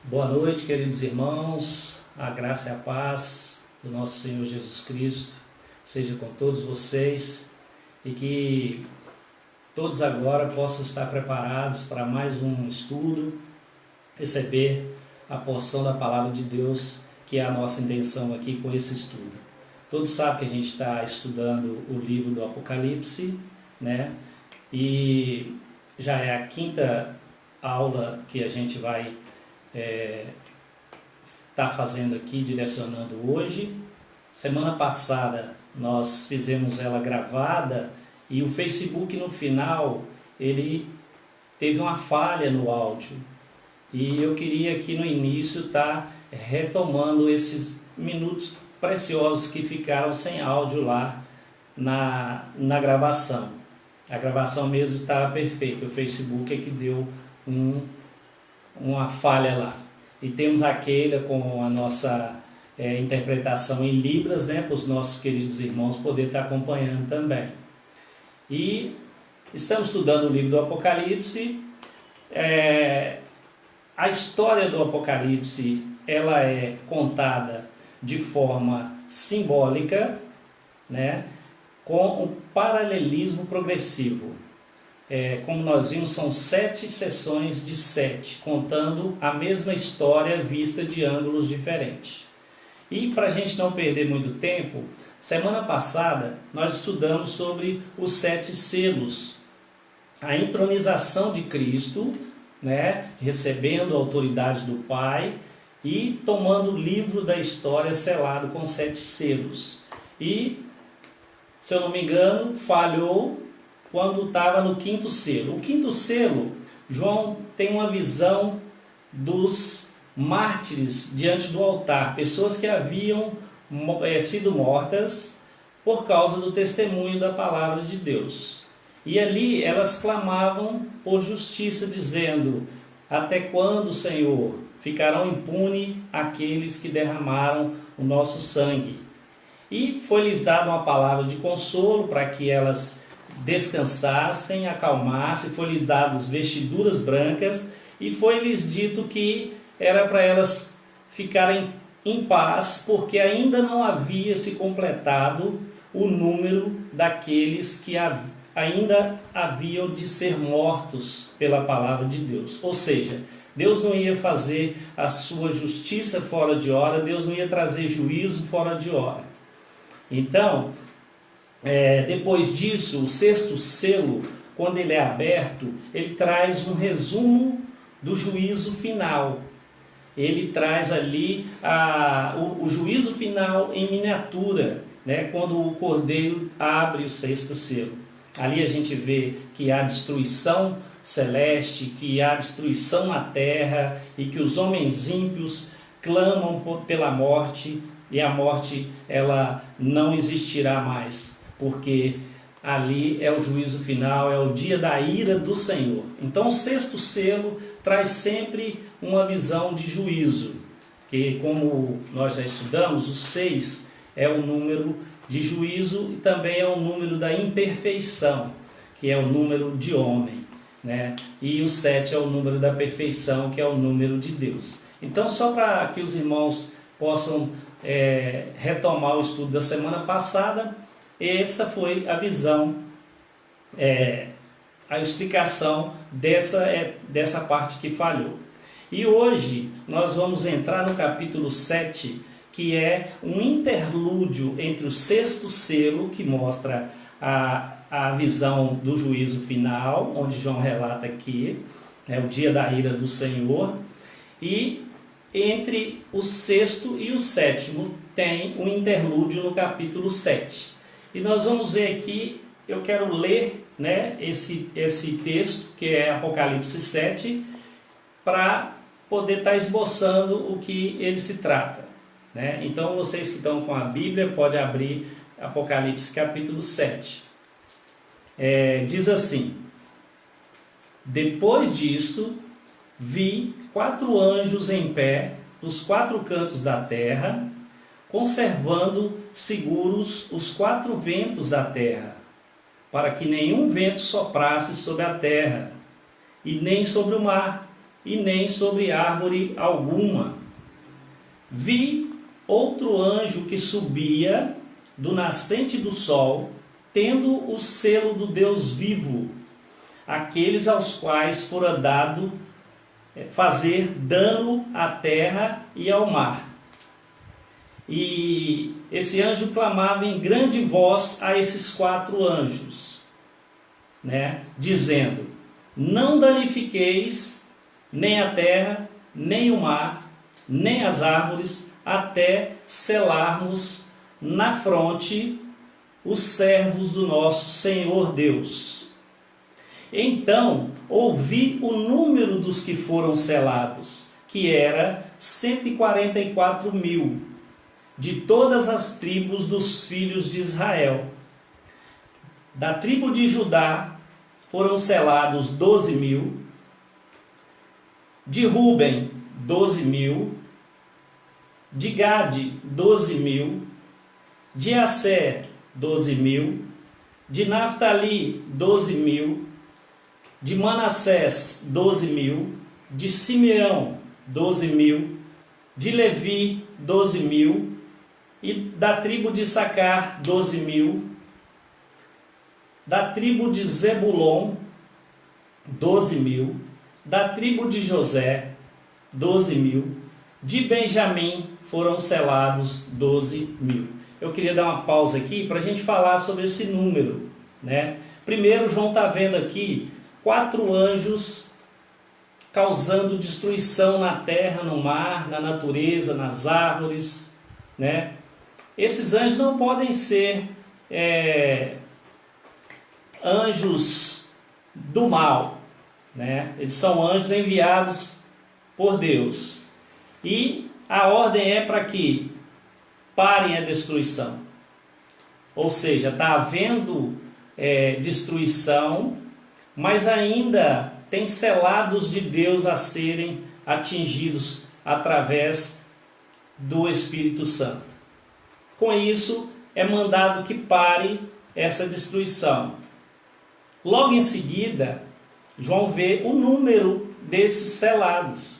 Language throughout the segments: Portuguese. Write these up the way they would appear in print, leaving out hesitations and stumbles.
Boa noite, queridos irmãos, a graça e a paz do nosso Senhor Jesus Cristo seja com todos vocês e que todos agora possam estar preparados para mais um estudo, receber a porção da Palavra de Deus, que é a nossa intenção aqui com esse estudo. Todos sabem que a gente está estudando o livro do Apocalipse, né? E já é a quinta aula que a gente vai tá fazendo aqui, direcionando hoje. Semana passada nós fizemos ela gravada e o Facebook no final ele teve uma falha no áudio e eu queria aqui no início estar retomando esses minutos preciosos que ficaram sem áudio lá na gravação. A gravação mesmo estava perfeita, o Facebook é que deu uma falha lá. E temos a Keila com a nossa interpretação em Libras, né, para os nossos queridos irmãos poder estar acompanhando também. E estamos estudando o livro do Apocalipse. A história do Apocalipse ela é contada de forma simbólica, né, com um paralelismo progressivo. Como nós vimos, são 7 sessões de 7, contando a mesma história vista de ângulos diferentes. E para a gente não perder muito tempo, semana passada nós estudamos sobre os 7 selos, a entronização de Cristo, né, recebendo a autoridade do Pai e tomando o livro da história selado com 7 selos. E, se eu não me engano, falhou quando estava no 5º selo. O 5º selo, João tem uma visão dos mártires diante do altar, pessoas que haviam sido mortas por causa do testemunho da palavra de Deus. E ali elas clamavam por justiça, dizendo: até quando, Senhor, ficarão impunes aqueles que derramaram o nosso sangue? E foi-lhes dada uma palavra de consolo para que elas descansassem, acalmassem, foi-lhes dadas vestiduras brancas e foi-lhes dito que era para elas ficarem em paz, porque ainda não havia se completado o número daqueles que ainda haviam de ser mortos pela palavra de Deus. Ou seja, Deus não ia fazer a sua justiça fora de hora, Deus não ia trazer juízo fora de hora. Então, depois disso, o 6º selo, quando ele é aberto, ele traz um resumo do juízo final. Ele traz ali o juízo final em miniatura, né, quando o Cordeiro abre o 6º selo. Ali a gente vê que há destruição celeste, que há destruição na terra e que os homens ímpios clamam pela morte e a morte ela não existirá mais. Porque ali é o juízo final, é o dia da ira do Senhor. Então o 6º selo traz sempre uma visão de juízo, que como nós já estudamos, o 6 é o número de juízo e também é o número da imperfeição, que é o número de homem, né? E o 7 é o número da perfeição, que é o número de Deus. Então, só para que os irmãos possam retomar o estudo da semana passada, essa foi a visão, a explicação dessa parte que falhou. E hoje nós vamos entrar no capítulo 7, que é um interlúdio entre o 6º selo, que mostra a visão do juízo final, onde João relata aqui, o dia da ira do Senhor, e entre o 6º e o 7º tem um interlúdio no capítulo 7. E nós vamos ver aqui, eu quero ler, né, esse texto, que é Apocalipse 7, para poder estar esboçando o que ele se trata, né? Então, vocês que estão com a Bíblia, podem abrir Apocalipse capítulo 7. Diz assim: depois disto, vi 4 anjos em pé, nos 4 cantos da terra, conservando seguros os 4 ventos da terra, para que nenhum vento soprasse sobre a terra, e nem sobre o mar, e nem sobre árvore alguma. Vi outro anjo que subia do nascente do sol, tendo o selo do Deus vivo, aqueles aos quais fora dado fazer dano à terra e ao mar. E esse anjo clamava em grande voz a esses 4 anjos, dizendo: não danifiqueis nem a terra, nem o mar, nem as árvores, até selarmos na fronte os servos do nosso Senhor Deus. Então ouvi o número dos que foram selados, que era 144.000, de todas as tribos dos filhos de Israel. Da tribo de Judá foram selados 12.000, de Ruben 12.000, de Gade 12.000, de Asser 12.000, de Naftali 12.000, de Manassés 12.000, de Simeão 12.000, de Levi 12.000, e da tribo de Issacar 12.000, da tribo de Zebulon 12.000, da tribo de José 12.000, de Benjamim foram selados 12.000. Eu queria dar uma pausa aqui para a gente falar sobre esse número, Primeiro, João está vendo aqui 4 anjos causando destruição na terra, no mar, na natureza, nas árvores, Esses anjos não podem ser anjos do mal, Eles são anjos enviados por Deus. E a ordem é para que parem a destruição. Ou seja, está havendo destruição, mas ainda tem selados de Deus a serem atingidos através do Espírito Santo. Com isso, é mandado que pare essa destruição. Logo em seguida, João vê o número desses selados.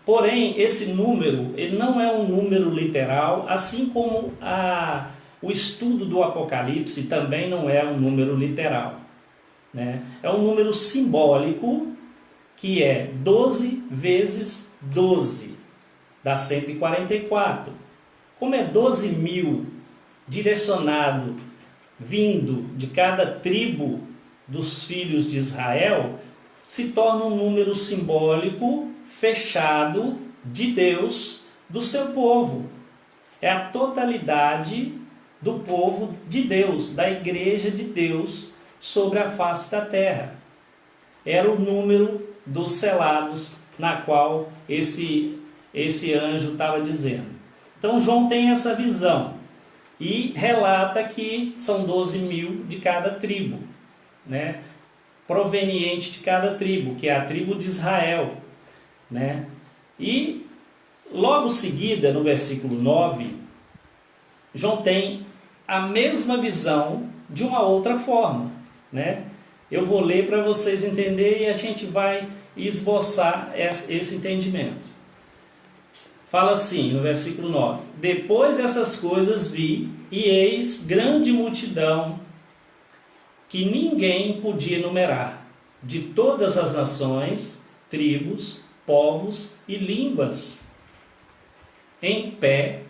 Porém, esse número ele não é um número literal, assim como o estudo do Apocalipse também não é um número literal. É um número simbólico, que é 12 vezes 12, dá 144. Como é 12.000 direcionado, vindo de cada tribo dos filhos de Israel, se torna um número simbólico, fechado, de Deus, do seu povo. É a totalidade do povo de Deus, da igreja de Deus, sobre a face da terra. Era o número dos selados, na qual esse anjo estava dizendo. Então João tem essa visão e relata que são 12.000 de cada tribo, proveniente de cada tribo, que é a tribo de Israel, E logo em seguida, no versículo 9, João tem a mesma visão de uma outra forma, Eu vou ler para vocês entenderem e a gente vai esboçar esse entendimento. Fala assim, no versículo 9: depois dessas coisas vi, e eis grande multidão, que ninguém podia numerar, de todas as nações, tribos, povos e línguas, em pé,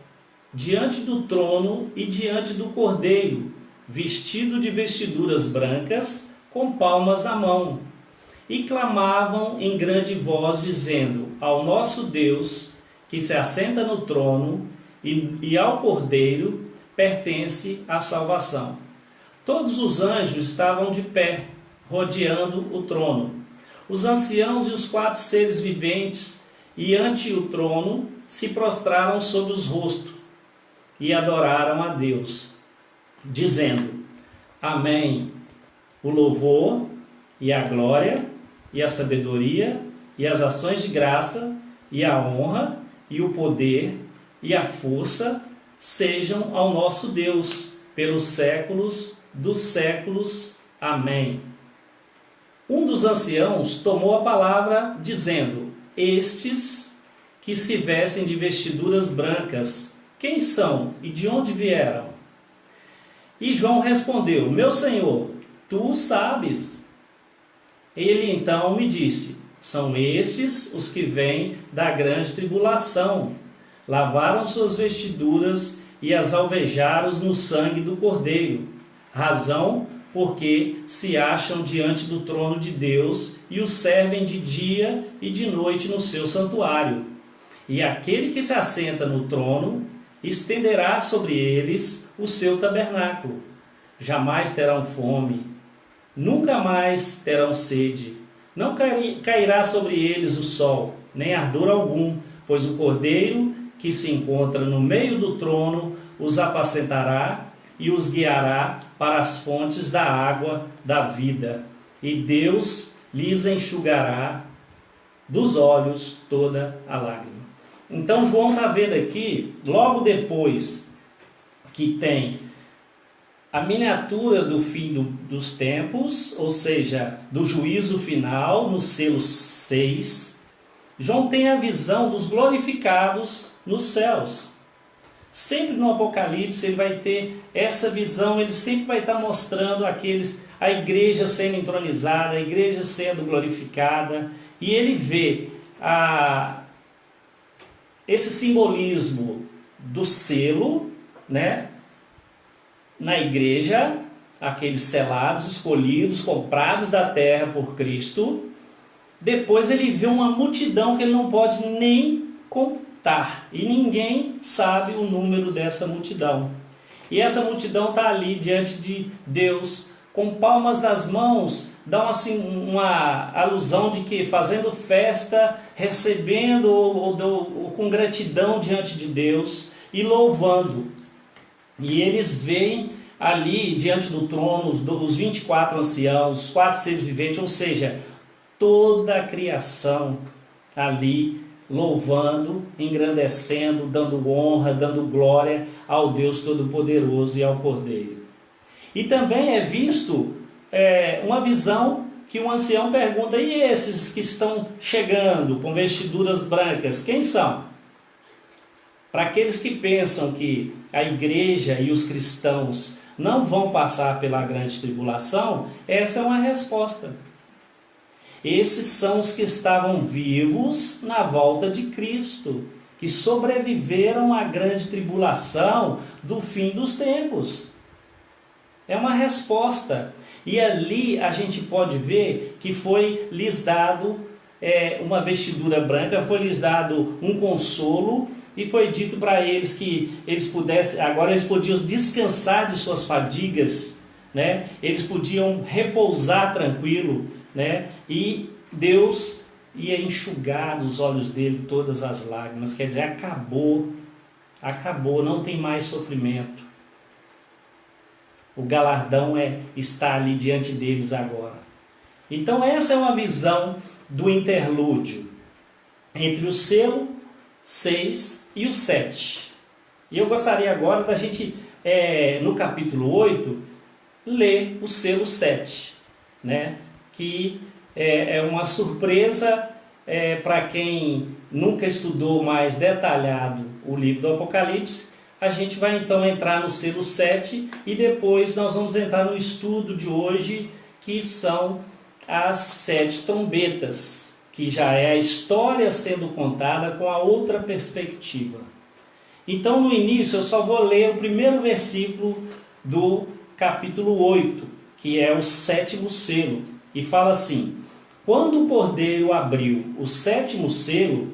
diante do trono e diante do Cordeiro, vestido de vestiduras brancas, com palmas na mão, e clamavam em grande voz, dizendo: ao nosso Deus, que se assenta no trono, e ao Cordeiro pertence a salvação. Todos os anjos estavam de pé, rodeando o trono. Os anciãos e os 4 seres viventes, e ante o trono, se prostraram sobre os rostos, e adoraram a Deus, dizendo: amém. O louvor, e a glória, e a sabedoria, e as ações de graça, e a honra, e o poder, e a força, sejam ao nosso Deus, pelos séculos dos séculos. Amém. Um dos anciãos tomou a palavra, dizendo: Estes que se vestem de vestiduras brancas, quem são e de onde vieram? E João respondeu: Meu Senhor, tu o sabes. Ele então me disse: São estes os que vêm da grande tribulação. Lavaram suas vestiduras e as alvejaram no sangue do Cordeiro. Razão porque se acham diante do trono de Deus e o servem de dia e de noite no seu santuário. E aquele que se assenta no trono estenderá sobre eles o seu tabernáculo. Jamais terão fome, nunca mais terão sede. Não cairá sobre eles o sol, nem ardor algum, pois o Cordeiro que se encontra no meio do trono os apacentará e os guiará para as fontes da água da vida. E Deus lhes enxugará dos olhos toda a lágrima. Então João está vendo aqui, logo depois que tem a miniatura do fim dos tempos, ou seja, do juízo final, no selo 6, João tem a visão dos glorificados nos céus. Sempre no Apocalipse ele vai ter essa visão, ele sempre vai estar mostrando a igreja sendo entronizada, a igreja sendo glorificada, e ele vê esse simbolismo do selo, né, na igreja, aqueles selados, escolhidos, comprados da terra por Cristo. Depois ele vê uma multidão que ele não pode nem contar, e ninguém sabe o número dessa multidão. E essa multidão está ali diante de Deus, com palmas nas mãos, dá assim uma alusão de que fazendo festa, recebendo ou com gratidão diante de Deus e louvando. E eles veem ali diante do trono os 24 anciãos, os 4 seres viventes, ou seja, toda a criação ali louvando, engrandecendo, dando honra, dando glória ao Deus Todo-Poderoso e ao Cordeiro. E também é visto uma visão que um ancião pergunta: e esses que estão chegando com vestiduras brancas, quem são? Para aqueles que pensam que a igreja e os cristãos não vão passar pela grande tribulação, essa é uma resposta. Esses são os que estavam vivos na volta de Cristo, que sobreviveram à grande tribulação do fim dos tempos. É uma resposta. E ali a gente pode ver que foi lhes dado uma vestidura branca, foi lhes dado um consolo, e foi dito para eles que agora eles podiam descansar de suas fadigas, né? Eles podiam repousar tranquilo, né? E Deus ia enxugar dos olhos dele todas as lágrimas. Quer dizer, acabou, não tem mais sofrimento. O galardão está ali diante deles agora. Então essa é uma visão do interlúdio entre o selo 6 e o 7. E eu gostaria agora da gente, no capítulo 8, ler o selo 7, né? Que é uma surpresa para quem nunca estudou mais detalhado o livro do Apocalipse. A gente vai então entrar no selo 7 e depois nós vamos entrar no estudo de hoje, que são as 7 trombetas, que já é a história sendo contada com a outra perspectiva. Então no início eu só vou ler o primeiro versículo do capítulo 8, que é o 7º selo, e fala assim: quando o Cordeiro abriu o 7º selo,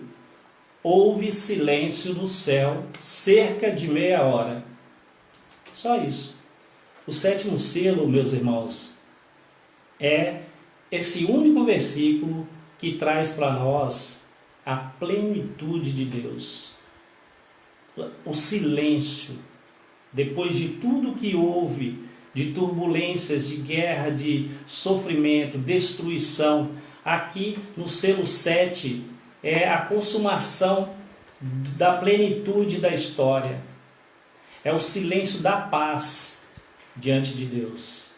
houve silêncio no céu cerca de meia hora. Só isso. O 7º selo, meus irmãos, é esse único versículo que traz para nós a plenitude de Deus. O silêncio, depois de tudo que houve, de turbulências, de guerra, de sofrimento, destruição, aqui no selo 7 é a consumação da plenitude da história. É o silêncio da paz diante de Deus.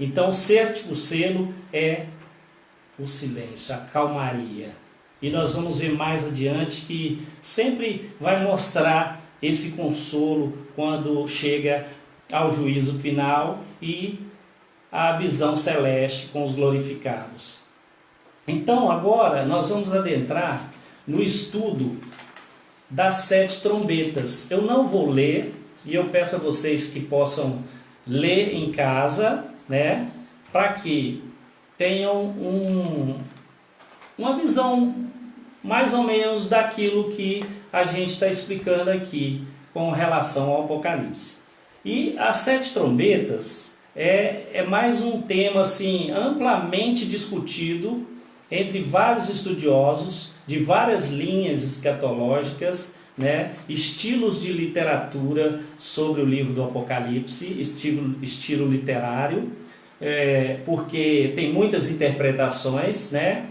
Então o 7º selo é o silêncio, a calmaria. E nós vamos ver mais adiante que sempre vai mostrar esse consolo quando chega ao juízo final e a visão celeste com os glorificados. Então agora nós vamos adentrar no estudo das 7 trombetas. Eu não vou ler, e eu peço a vocês que possam ler em casa, né, para que tenham uma visão mais ou menos daquilo que a gente está explicando aqui com relação ao Apocalipse. E as 7 trombetas é mais um tema assim, amplamente discutido entre vários estudiosos de várias linhas escatológicas, né, estilos de literatura sobre o livro do Apocalipse, estilo literário, porque tem muitas interpretações, né?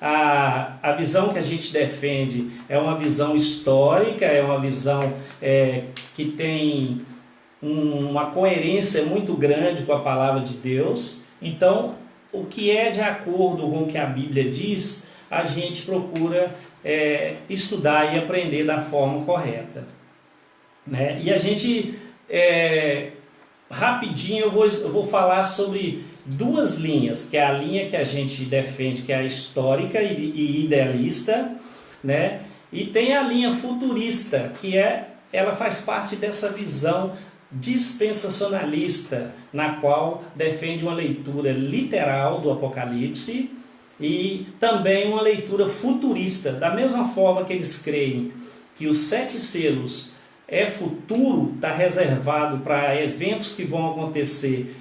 A visão que a gente defende é uma visão histórica, é uma visão que tem uma coerência muito grande com a palavra de Deus. Então, o que é de acordo com o que a Bíblia diz, a gente procura estudar e aprender da forma correta, né? E a gente, rapidinho, eu vou falar sobre 2 linhas, que é a linha que a gente defende, que é a histórica e idealista, né? E tem a linha futurista, que ela faz parte dessa visão dispensacionalista, na qual defende uma leitura literal do Apocalipse e também uma leitura futurista, da mesma forma que eles creem que os 7 selos é futuro, está reservado para eventos que vão acontecer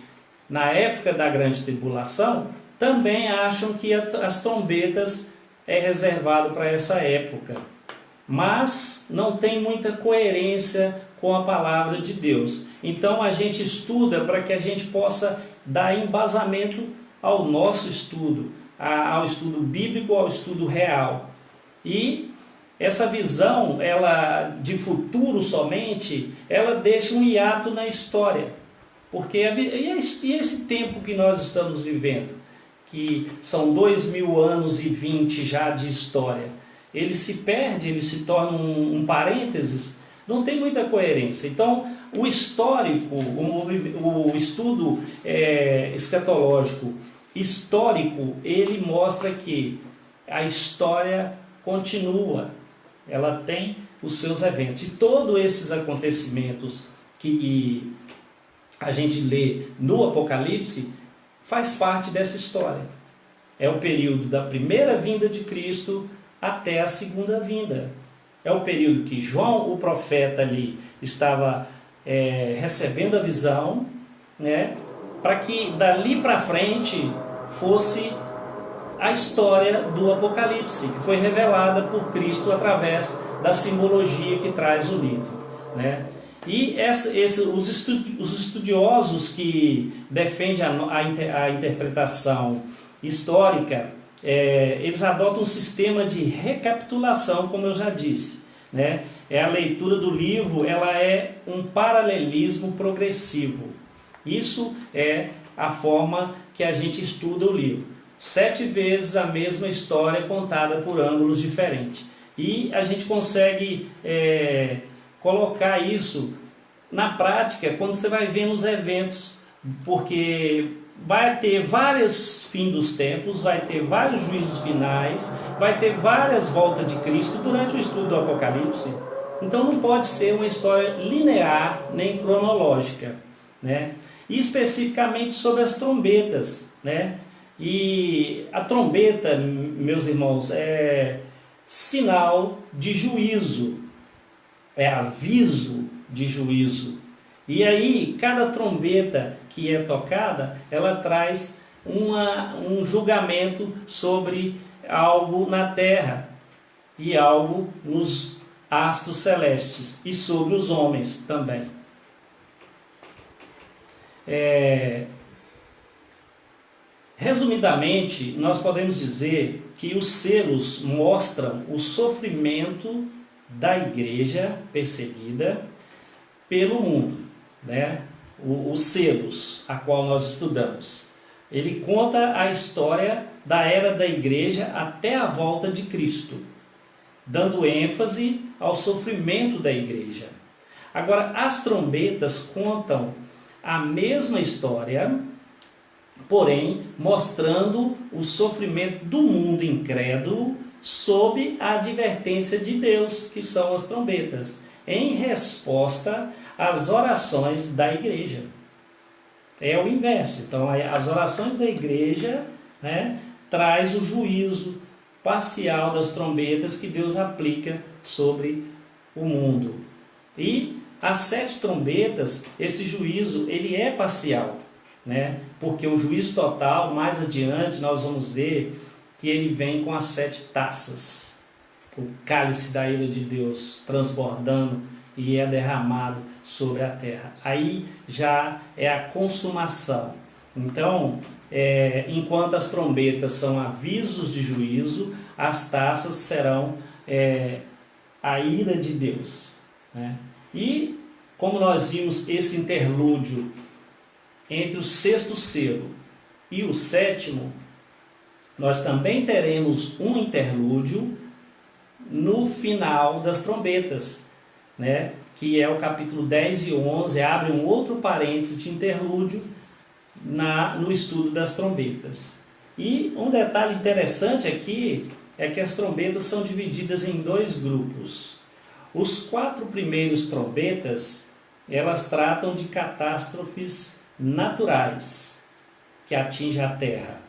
na época da grande tribulação, também acham que as trombetas é reservado para essa época. Mas não tem muita coerência com a palavra de Deus. Então a gente estuda para que a gente possa dar embasamento ao nosso estudo, ao estudo bíblico, ao estudo real. E essa visão, ela de futuro somente, ela deixa um hiato na história. Porque esse tempo que nós estamos vivendo, que são 2000 anos e 20 já de história, ele se perde, ele se torna um parênteses, não tem muita coerência. Então, o histórico, o estudo escatológico histórico, ele mostra que a história continua, ela tem os seus eventos. E todos esses acontecimentos que a gente lê no Apocalipse faz parte dessa história. É o período da primeira vinda de Cristo até a segunda vinda. É o período que João, o profeta, ali estava recebendo a visão, né, para que dali para frente fosse a história do Apocalipse, que foi revelada por Cristo através da simbologia que traz o livro, né? E os estudiosos que defendem a interpretação histórica, eles adotam um sistema de recapitulação, como eu já disse, né? A leitura do livro, ela é um paralelismo progressivo. Isso é a forma que a gente estuda o livro. 7 vezes a mesma história contada por ângulos diferentes. E a gente consegue colocar isso na prática quando você vai vendo os eventos, porque vai ter vários fins dos tempos, vai ter vários juízos finais, vai ter várias voltas de Cristo durante o estudo do Apocalipse. Então não pode ser uma história linear nem cronológica, né? E especificamente sobre as trombetas, né? E a trombeta, meus irmãos, é sinal de juízo, é aviso de juízo. E aí, cada trombeta que é tocada, ela traz um julgamento sobre algo na terra e algo nos astros celestes e sobre os homens também. Resumidamente, nós podemos dizer que os selos mostram o sofrimento da igreja perseguida pelo mundo, né? Os selos a qual nós estudamos. Ele conta a história da era da igreja até a volta de Cristo, dando ênfase ao sofrimento da igreja. Agora, as trombetas contam a mesma história, porém mostrando o sofrimento do mundo incrédulo sob a advertência de Deus, que são as trombetas, em resposta às orações da igreja. É o inverso. Então, as orações da igreja, né, traz o juízo parcial das trombetas que Deus aplica sobre o mundo. E as 7 trombetas, esse juízo, ele é parcial, né? Porque o juízo total, mais adiante, nós vamos ver que ele vem com as 7 taças. O cálice da ira de Deus transbordando e é derramado sobre a terra. Aí já é a consumação. Então, enquanto as trombetas são avisos de juízo, as taças serão a ira de Deus, né? E como nós vimos esse interlúdio entre o 6º selo e o 7º, nós também teremos um interlúdio no final das trombetas, né? Que é o capítulo 10 e 11, abre um outro parênteses de interlúdio no estudo das trombetas. E um detalhe interessante aqui é que as trombetas são divididas em 2 grupos. Os 4 primeiros trombetas, elas tratam de catástrofes naturais que atingem a terra.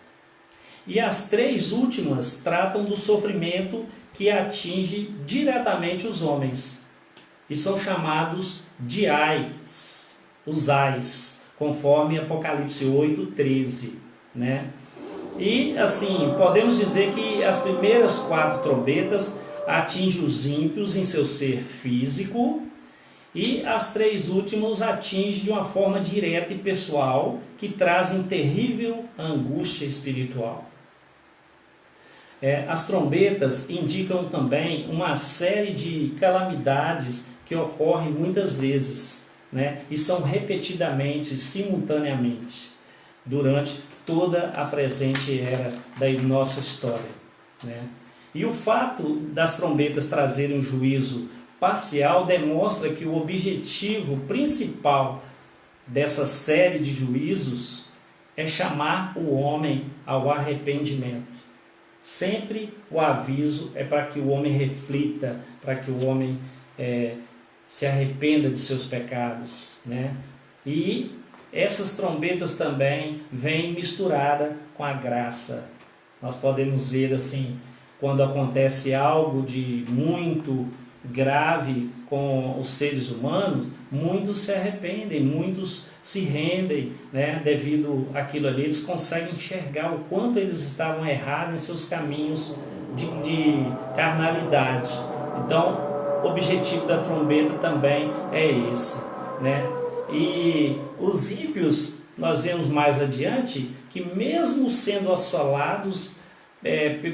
E as 3 últimas tratam do sofrimento que atinge diretamente os homens. E são chamados de ais, os ais, conforme Apocalipse 8:13, né? E assim, podemos dizer que as primeiras 4 trombetas atingem os ímpios em seu ser físico, e as 3 últimas atingem de uma forma direta e pessoal, que trazem terrível angústia espiritual. As trombetas indicam também uma série de calamidades que ocorrem muitas vezes, né? E são repetidamente, simultaneamente, durante toda a presente era da nossa história, né? E o fato das trombetas trazerem um juízo parcial demonstra que o objetivo principal dessa série de juízos é chamar o homem ao arrependimento. Sempre o aviso é para que o homem reflita, para que o homem se arrependa de seus pecados, né? E essas trombetas também vêm misturada com a graça. Nós podemos ver assim, quando acontece algo de muito grave com os seres humanos, muitos se arrependem, muitos se rendem, né? Devido àquilo ali, eles conseguem enxergar o quanto eles estavam errados em seus caminhos de carnalidade. Então, o objetivo da trombeta também é esse, né? E os ímpios, nós vemos mais adiante, que mesmo sendo assolados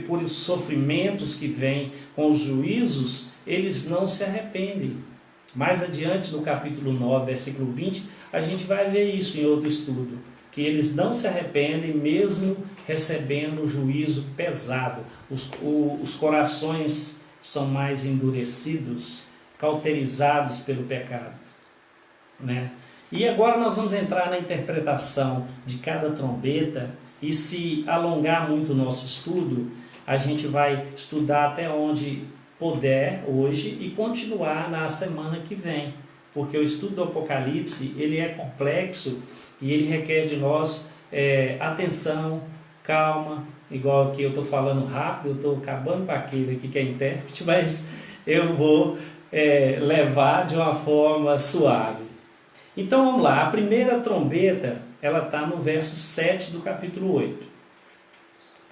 por sofrimentos que vêm com os juízos, eles não se arrependem. Mais adiante, no capítulo 9, versículo 20, a gente vai ver isso em outro estudo, que eles não se arrependem mesmo recebendo o juízo pesado. Os corações são mais endurecidos, cauterizados pelo pecado, né? E agora nós vamos entrar na interpretação de cada trombeta, e se alongar muito o nosso estudo, a gente vai estudar até onde puder hoje e continuar na semana que vem, porque o estudo do Apocalipse ele é complexo e ele requer de nós atenção, calma. Igual aqui eu estou falando rápido, eu estou acabando com aquele aqui que é intérprete, mas eu vou levar de uma forma suave. Então vamos lá, a primeira trombeta ela está no verso 7 do capítulo 8.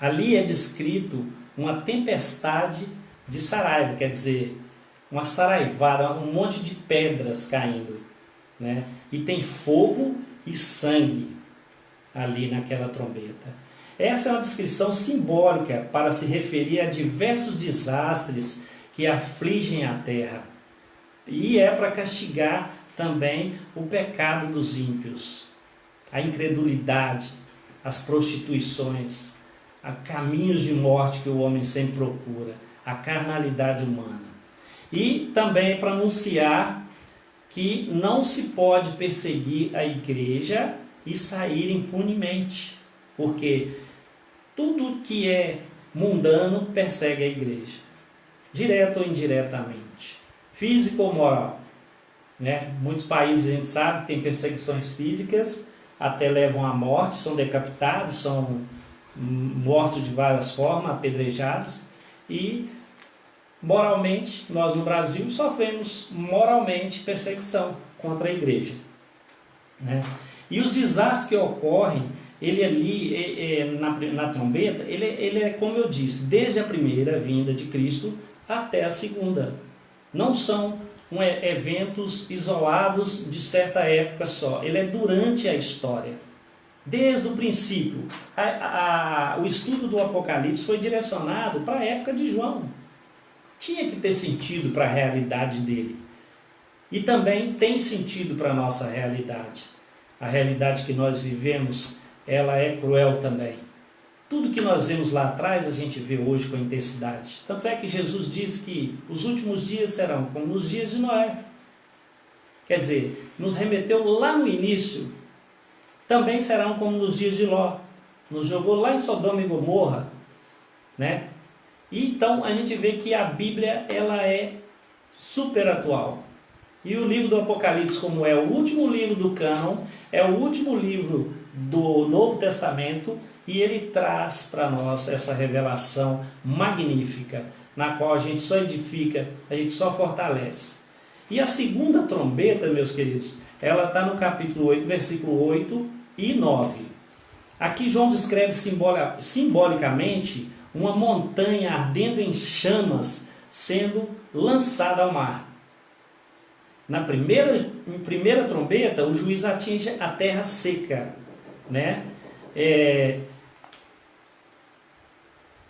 Ali é descrito uma tempestade de saraiva, quer dizer, uma saraivada, um monte de pedras caindo, né? E tem fogo e sangue ali naquela trombeta. Essa é uma descrição simbólica para se referir a diversos desastres que afligem a terra. E é para castigar também o pecado dos ímpios, a incredulidade, as prostituições, a caminhos de morte que o homem sempre procura, a carnalidade humana. E também para anunciar que não se pode perseguir a igreja e sair impunemente, porque tudo que é mundano persegue a igreja, direto ou indiretamente, físico ou moral. Né? Muitos países a gente sabe que tem perseguições físicas, até levam à morte, são decapitados, são mortos de várias formas, apedrejados, e moralmente, nós no Brasil sofremos moralmente perseguição contra a igreja. Né? E os desastres que ocorrem, ele ali na trombeta, ele é como eu disse, desde a primeira vinda de Cristo até a segunda. Não são eventos isolados de certa época só, ele é durante a história. Desde o princípio, o estudo do Apocalipse foi direcionado para a época de João. Tinha que ter sentido para a realidade dele. E também tem sentido para a nossa realidade. A realidade que nós vivemos, ela é cruel também. Tudo que nós vemos lá atrás, a gente vê hoje com intensidade. Tanto é que Jesus diz que os últimos dias serão como nos dias de Noé. Quer dizer, nos remeteu lá no início, também serão como nos dias de Ló. Nos jogou lá em Sodoma e Gomorra, né? E então a gente vê que a Bíblia ela é super atual. E o livro do Apocalipse, como é o último livro do cânon, é o último livro do Novo Testamento, e ele traz para nós essa revelação magnífica, na qual a gente só edifica, a gente só fortalece. E a segunda trombeta, meus queridos, ela está no capítulo 8, versículo 8 e 9. Aqui João descreve simbolicamente uma montanha ardendo em chamas sendo lançada ao mar. Na primeira trombeta, o juiz atinge a terra seca, né?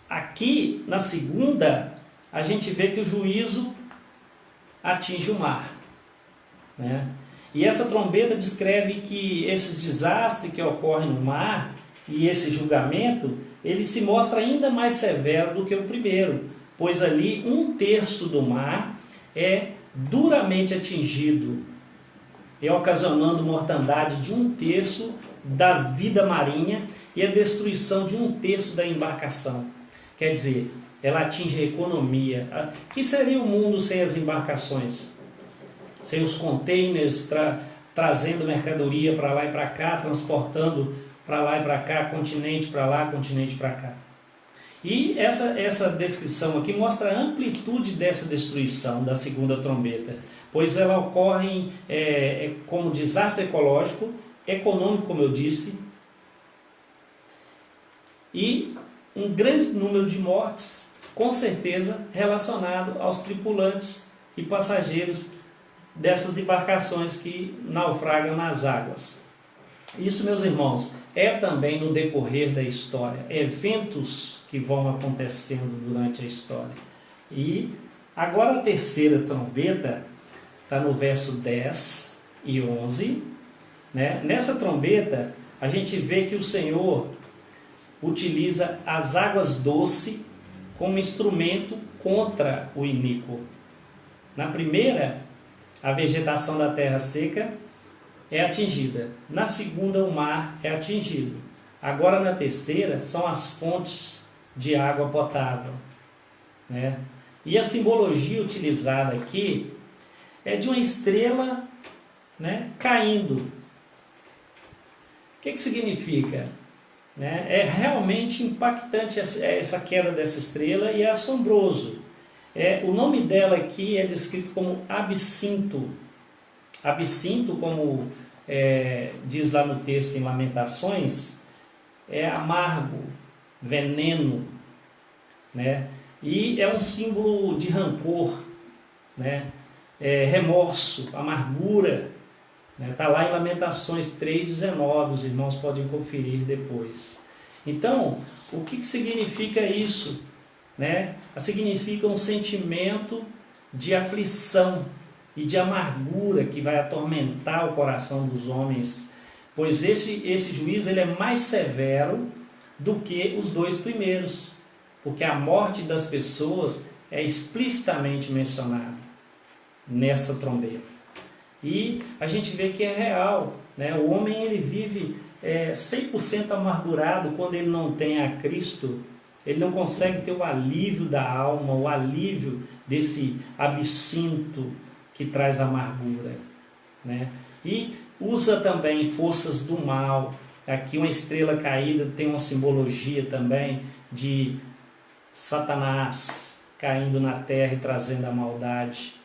Aqui, na segunda, a gente vê que o juízo atinge o mar, né? E essa trombeta descreve que esses desastres que ocorrem no mar e esse julgamento, ele se mostra ainda mais severo do que o primeiro, pois ali 1/3 do mar é duramente atingido, ocasionando mortandade de 1/3 da vida marinha e a destruição de 1/3 da embarcação. Quer dizer, ela atinge a economia. Que seria o mundo sem as embarcações? Sem os containers trazendo mercadoria para lá e para cá, transportando para lá e para cá, continente para lá, continente para cá. E essa descrição aqui mostra a amplitude dessa destruição da segunda trombeta, pois ela ocorre como desastre ecológico, econômico, como eu disse, e um grande número de mortes, com certeza relacionado aos tripulantes e passageiros dessas embarcações que naufragam nas águas. Isso, meus irmãos, é também no decorrer da história, eventos que vão acontecendo durante a história. E agora a terceira trombeta está no verso 10 e 11. Né? Nessa trombeta, a gente vê que o Senhor utiliza as águas doces como instrumento contra o iníquo. Na primeira, a vegetação da terra seca é atingida. Na segunda, o mar é atingido. Agora, na terceira, são as fontes de água potável. Né? E a simbologia utilizada aqui é de uma estrela, né, caindo. O que significa? Né? É realmente impactante essa queda dessa estrela e é assombroso. O nome dela aqui é descrito como absinto. Absinto, como diz lá no texto em Lamentações, é amargo, veneno, né? E é um símbolo de rancor, né? Remorso, amargura. Está lá em Lamentações 3,19, os irmãos podem conferir depois. Então, o que significa isso? Né? Significa um sentimento de aflição e de amargura que vai atormentar o coração dos homens, pois esse juízo ele é mais severo do que os dois primeiros, porque a morte das pessoas é explicitamente mencionada nessa trombeta. E a gente vê que é real, né? O homem ele vive 100% amargurado quando ele não tem a Cristo. Ele não consegue ter o alívio da alma, o alívio desse absinto que traz amargura, né? E usa também forças do mal. Aqui uma estrela caída tem uma simbologia também de Satanás caindo na terra e trazendo a maldade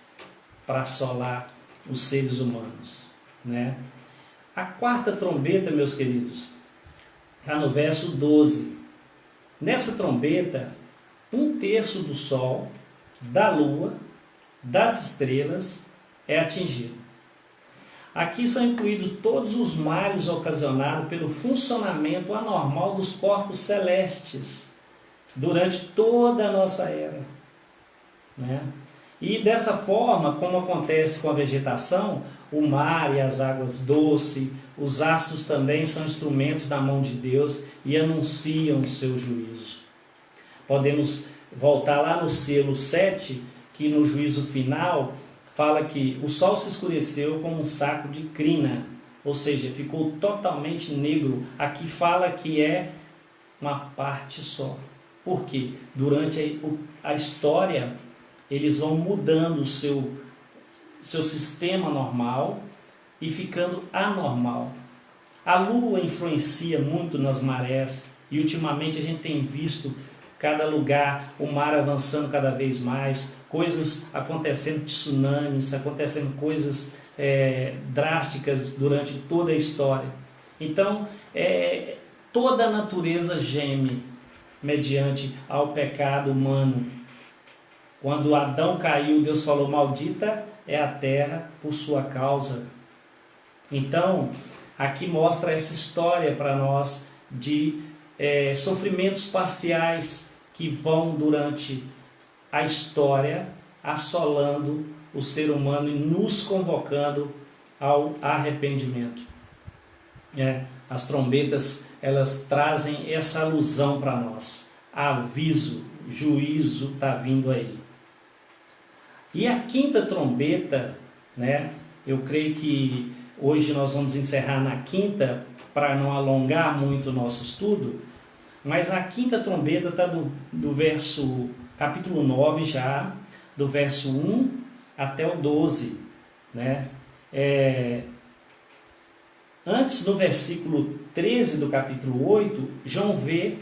para assolar os seres humanos, né? A quarta trombeta, meus queridos, está no verso 12. Nessa trombeta, 1/3 do sol, da lua, das estrelas é atingido. Aqui são incluídos todos os males ocasionados pelo funcionamento anormal dos corpos celestes durante toda a nossa era, né? E dessa forma, como acontece com a vegetação, o mar e as águas doces, os astros também são instrumentos da mão de Deus e anunciam o seu juízo. Podemos voltar lá no selo 7, que no juízo final fala que o sol se escureceu como um saco de crina, ou seja, ficou totalmente negro. Aqui fala que é uma parte só. Por quê? Durante a história, eles vão mudando o seu sistema normal e ficando anormal. A lua influencia muito nas marés e ultimamente a gente tem visto cada lugar, o mar avançando cada vez mais, coisas acontecendo, tsunamis, acontecendo coisas drásticas durante toda a história. Então, toda a natureza geme mediante ao pecado humano. Quando Adão caiu, Deus falou, maldita é a terra por sua causa. Então, aqui mostra essa história para nós de sofrimentos parciais que vão durante a história assolando o ser humano e nos convocando ao arrependimento. As trombetas, elas trazem essa alusão para nós. Aviso, juízo está vindo aí. E a quinta trombeta, né? Eu creio que hoje nós vamos encerrar na quinta, para não alongar muito o nosso estudo, mas a quinta trombeta está do verso, capítulo 9 já, do verso 1 até o 12, né? Antes, no versículo 13 do capítulo 8, João vê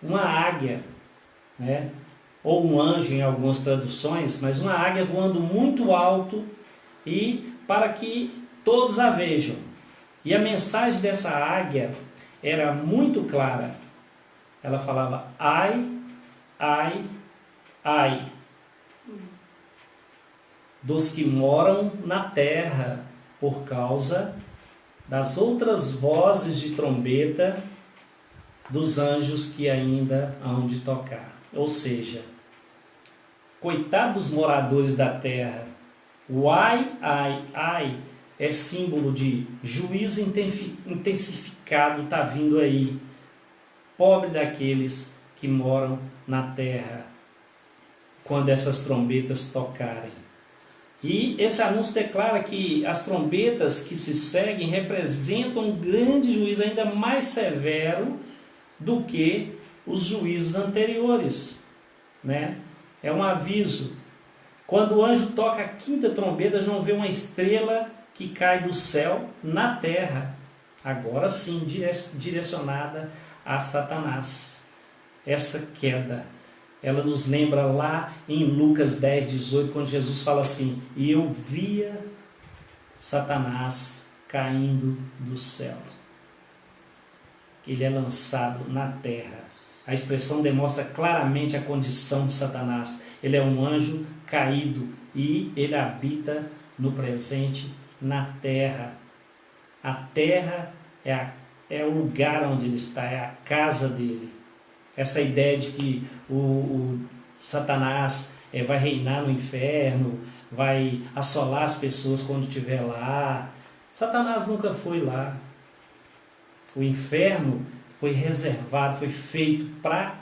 uma águia, né? Ou um anjo em algumas traduções, mas uma águia voando muito alto e para que todos a vejam. E a mensagem dessa águia era muito clara. Ela falava, ai, ai, ai, dos que moram na terra, por causa das outras vozes de trombeta dos anjos que ainda hão de tocar. Ou seja, coitados moradores da terra, o ai, ai, ai é símbolo de juízo intensificado, está vindo aí. Pobre daqueles que moram na terra, quando essas trombetas tocarem. E esse anúncio declara que as trombetas que se seguem representam um grande juízo ainda mais severo do que os juízos anteriores, né? É um aviso. Quando o anjo toca a quinta trombeta, João vê uma estrela que cai do céu na terra, agora sim direcionada a Satanás. Essa queda, ela nos lembra lá em Lucas 10, 18, quando Jesus fala assim, e eu via Satanás caindo do céu. Ele é lançado na terra. A expressão demonstra claramente a condição de Satanás. Ele é um anjo caído e ele habita no presente na terra. A terra é o lugar onde ele está, é a casa dele. Essa ideia de que o Satanás vai reinar no inferno, vai assolar as pessoas quando estiver lá. Satanás nunca foi lá. O inferno foi reservado, foi feito para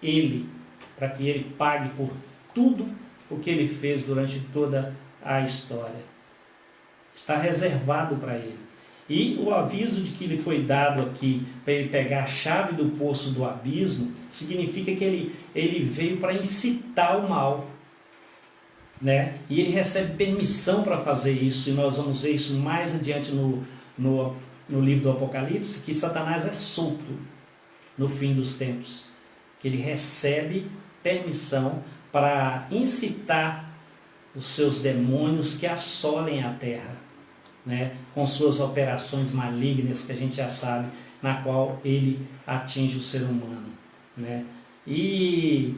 ele, para que ele pague por tudo o que ele fez durante toda a história. Está reservado para ele. E o aviso de que lhe foi dado aqui para ele pegar a chave do poço do abismo, significa que ele veio para incitar o mal, né? E ele recebe permissão para fazer isso, e nós vamos ver isso mais adiante no livro do Apocalipse, que Satanás é solto no fim dos tempos, que ele recebe permissão para incitar os seus demônios que assolem a terra, né, com suas operações malignas, que a gente já sabe, na qual ele atinge o ser humano, né? E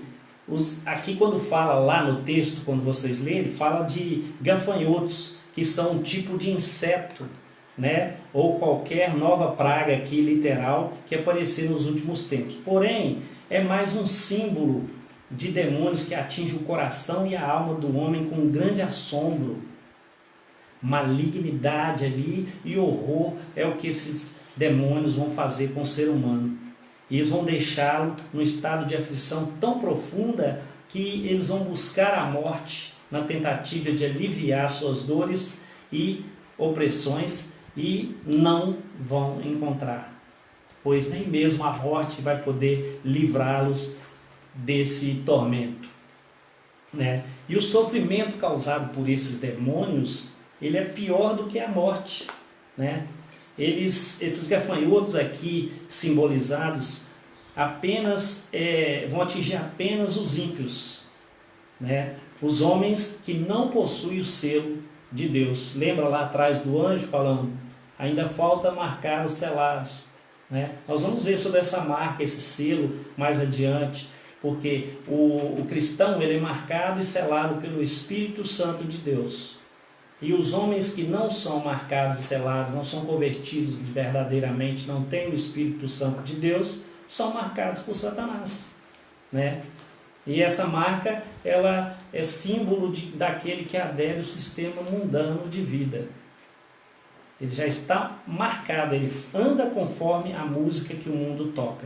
aqui quando fala lá no texto, quando vocês lerem, fala de gafanhotos, que são um tipo de inseto, né, ou qualquer nova praga aqui literal que aparecer nos últimos tempos. Porém, é mais um símbolo de demônios que atinge o coração e a alma do homem com um grande assombro. Malignidade ali e horror é o que esses demônios vão fazer com o ser humano. E eles vão deixá-lo num estado de aflição tão profunda que eles vão buscar a morte na tentativa de aliviar suas dores e opressões, e não vão encontrar, pois nem mesmo a morte vai poder livrá-los desse tormento, né? E o sofrimento causado por esses demônios, ele é pior do que a morte, né? Esses gafanhotos aqui simbolizados apenas vão atingir apenas os ímpios, né? Os homens que não possuem o selo de Deus. Lembra lá atrás do anjo falando, ainda falta marcar os selados, né? Nós vamos ver sobre essa marca, esse selo mais adiante, porque o cristão ele é marcado e selado pelo Espírito Santo de Deus. E os homens que não são marcados e selados, não são convertidos verdadeiramente, não têm o Espírito Santo de Deus, são marcados por Satanás, né? E essa marca, ela é símbolo daquele que adere ao sistema mundano de vida. Ele já está marcado, ele anda conforme a música que o mundo toca,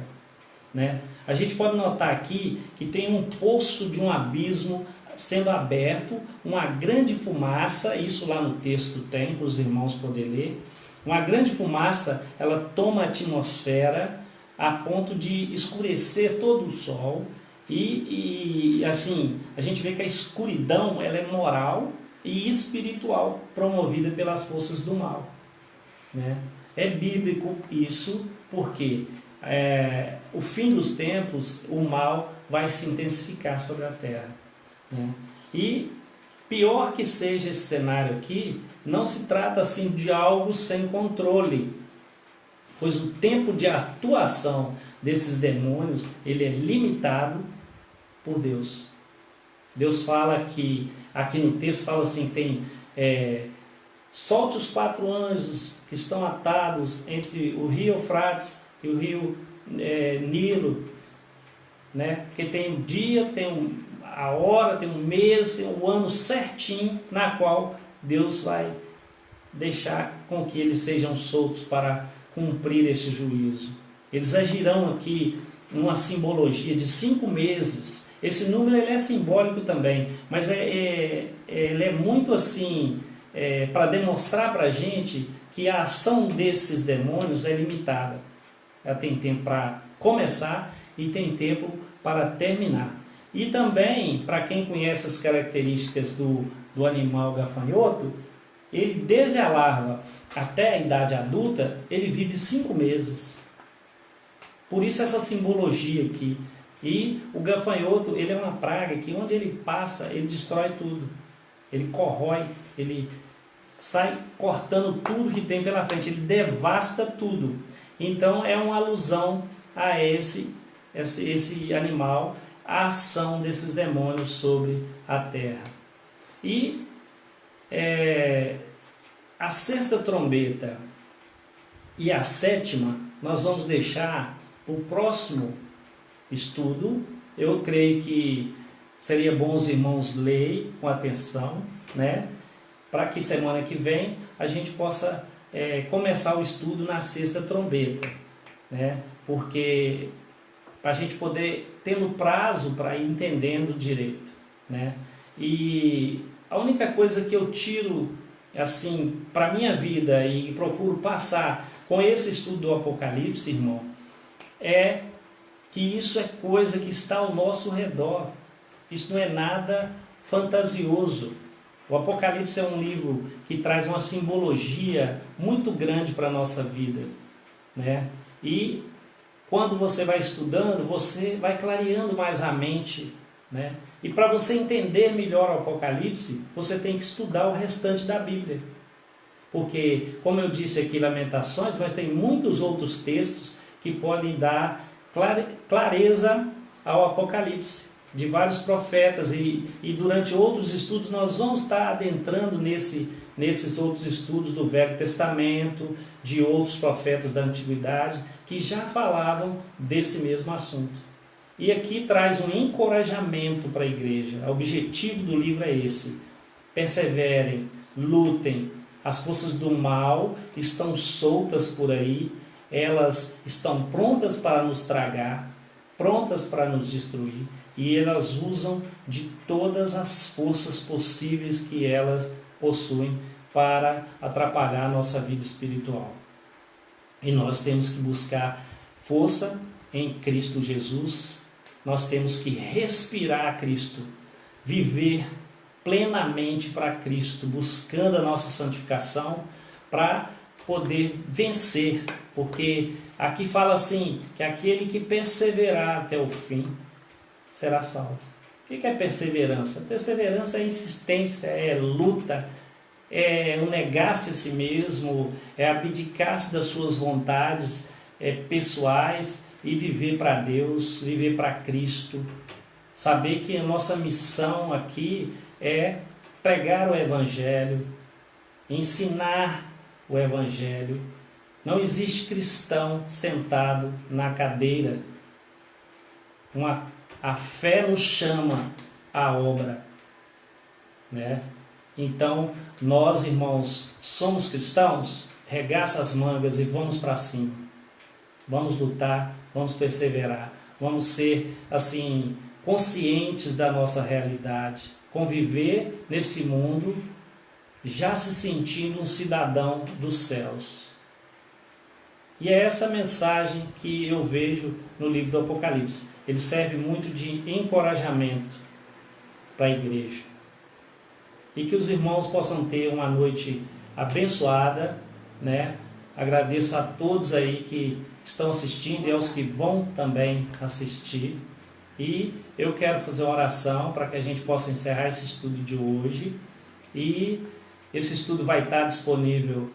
né? A gente pode notar aqui que tem um poço de um abismo sendo aberto, uma grande fumaça, isso lá no texto tem, para os irmãos poderem ler. Uma grande fumaça, ela toma a atmosfera a ponto de escurecer todo o sol, e assim, a gente vê que a escuridão ela é moral e espiritual, promovida pelas forças do mal, né? É bíblico isso, porque o fim dos tempos, o mal vai se intensificar sobre a terra, né? E pior que seja esse cenário aqui, não se trata assim de algo sem controle, pois o tempo de atuação desses demônios ele é limitado por Deus. Deus fala que, aqui no texto fala assim, tem solte os 4 anjos que estão atados entre o rio Eufrates e o rio Nilo, né? Porque tem um dia, tem a hora, tem um mês, tem um ano certinho na qual Deus vai deixar com que eles sejam soltos para cumprir esse juízo. Eles agirão aqui numa simbologia de 5 meses. Esse número ele é simbólico também, mas ele é muito assim, para demonstrar para a gente que a ação desses demônios é limitada. Ela tem tempo para começar e tem tempo para terminar. E também, para quem conhece as características do animal gafanhoto, ele desde a larva até a idade adulta, ele vive 5 meses. Por isso essa simbologia aqui. E o gafanhoto, ele é uma praga que onde ele passa, ele destrói tudo. Ele corrói, ele sai cortando tudo que tem pela frente, ele devasta tudo. Então é uma alusão a esse animal, a ação desses demônios sobre a terra. E a 6ª trombeta e a 7ª, nós vamos deixar o próximo estudo. Eu creio que seria bom os irmãos lerem com atenção, né? Para que semana que vem a gente possa começar o estudo na 6ª trombeta, né? porque para a gente poder ter no prazo para ir entendendo direito, né? E a única coisa que eu tiro assim para a minha vida e procuro passar com esse estudo do Apocalipse, irmão, é que isso é coisa que está ao nosso redor. Isso não é nada fantasioso. O Apocalipse é um livro que traz uma simbologia muito grande para a nossa vida, né? E quando você vai estudando, você vai clareando mais a mente, né? E para você entender melhor o Apocalipse, você tem que estudar o restante da Bíblia. Porque, como eu disse aqui, Lamentações, mas tem muitos outros textos que podem dar clareza ao Apocalipse, de vários profetas, e durante outros estudos nós vamos estar adentrando nesses outros estudos do Velho Testamento, de outros profetas da Antiguidade, que já falavam desse mesmo assunto. E aqui traz um encorajamento para a igreja. O objetivo do livro é esse: perseverem, lutem. As forças do mal estão soltas por aí, elas estão prontas para nos tragar, prontas para nos destruir, e elas usam de todas as forças possíveis que elas possuem para atrapalhar a nossa vida espiritual. E nós temos que buscar força em Cristo Jesus, nós temos que respirar Cristo, viver plenamente para Cristo, buscando a nossa santificação para poder vencer, porque aqui fala assim, que aquele que perseverar até o fim será salvo. O que é perseverança? Perseverança é insistência, é luta, é o negar-se a si mesmo, é abdicar-se das suas vontades pessoais e viver para Deus, viver para Cristo. Saber que a nossa missão aqui é pregar o Evangelho, ensinar o Evangelho. Não existe cristão sentado na cadeira. A fé nos chama à obra, né? Então, nós, irmãos, somos cristãos, regaça as mangas e vamos para cima. Vamos lutar, vamos perseverar, vamos ser, assim, conscientes da nossa realidade, conviver nesse mundo já se sentindo um cidadão dos céus. E é essa mensagem que eu vejo no livro do Apocalipse. Ele serve muito de encorajamento para a igreja. E que os irmãos possam ter uma noite abençoada, né? Agradeço a todos aí que estão assistindo e aos que vão também assistir. E eu quero fazer uma oração para que a gente possa encerrar esse estudo de hoje. E esse estudo vai estar disponível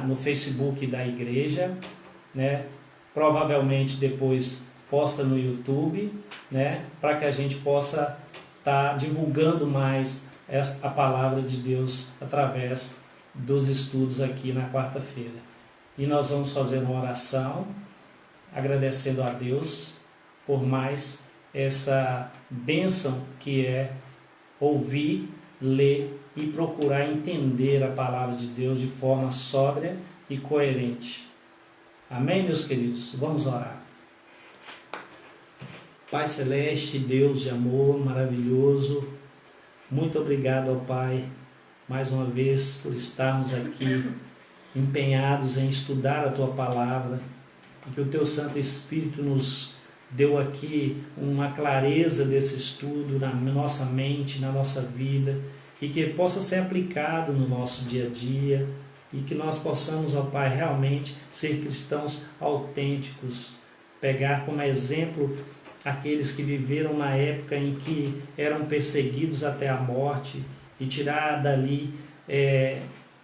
no Facebook da igreja, né? Provavelmente depois posta no YouTube, né? Para que a gente possa estar divulgando mais a palavra de Deus através dos estudos aqui na quarta-feira. E nós vamos fazer uma oração agradecendo a Deus por mais essa bênção que é ouvir, ler e procurar entender a palavra de Deus de forma sóbria e coerente. Amém, meus queridos? Vamos orar. Pai Celeste, Deus de amor maravilhoso, muito obrigado ao Pai, mais uma vez, por estarmos aqui empenhados em estudar a Tua Palavra, que o Teu Santo Espírito nos deu aqui uma clareza desse estudo na nossa mente, na nossa vida, e que possa ser aplicado no nosso dia a dia, e que nós possamos, ó Pai, realmente ser cristãos autênticos, pegar como exemplo aqueles que viveram na época em que eram perseguidos até a morte e tirar dali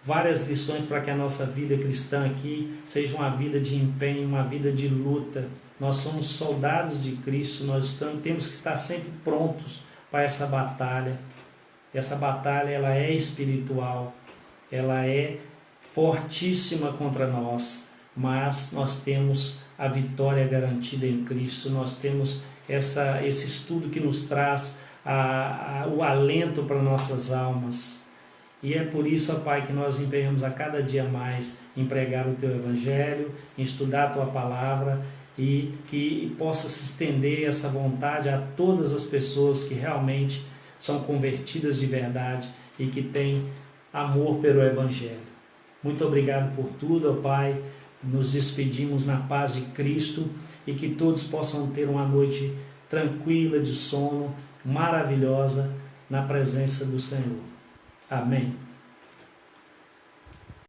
várias lições para que a nossa vida cristã aqui seja uma vida de empenho, uma vida de luta. Nós somos soldados de Cristo, nós temos que estar sempre prontos para essa batalha. Essa batalha ela é espiritual, ela é fortíssima contra nós, mas nós temos a vitória garantida em Cristo, nós temos esse estudo que nos traz o alento para nossas almas. E é por isso, ó Pai, que nós empenhamos a cada dia mais em pregar o Teu Evangelho, em estudar a Tua Palavra e que possa se estender essa vontade a todas as pessoas que realmente são convertidas de verdade e que têm amor pelo Evangelho. Muito obrigado por tudo, ó Pai. Nos despedimos na paz de Cristo e que todos possam ter uma noite tranquila de sono, maravilhosa, na presença do Senhor. Amém.